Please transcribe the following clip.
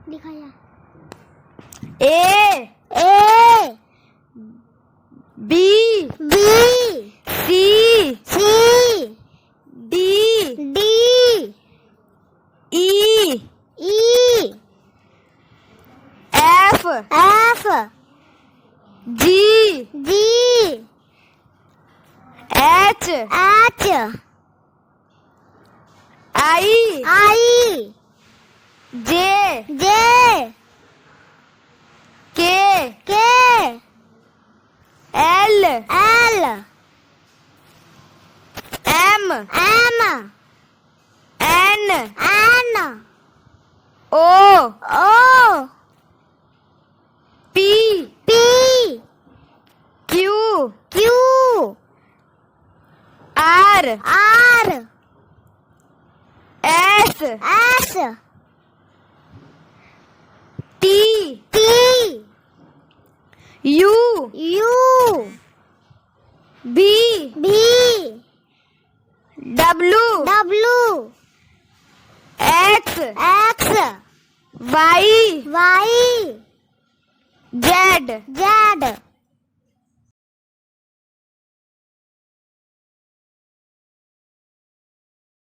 दिखाया। A A B B C C D D E E F F G G H H I I J J K K L L M M N N O O P P Q Q R R S S T T U U B B W W X X Y Y Z Z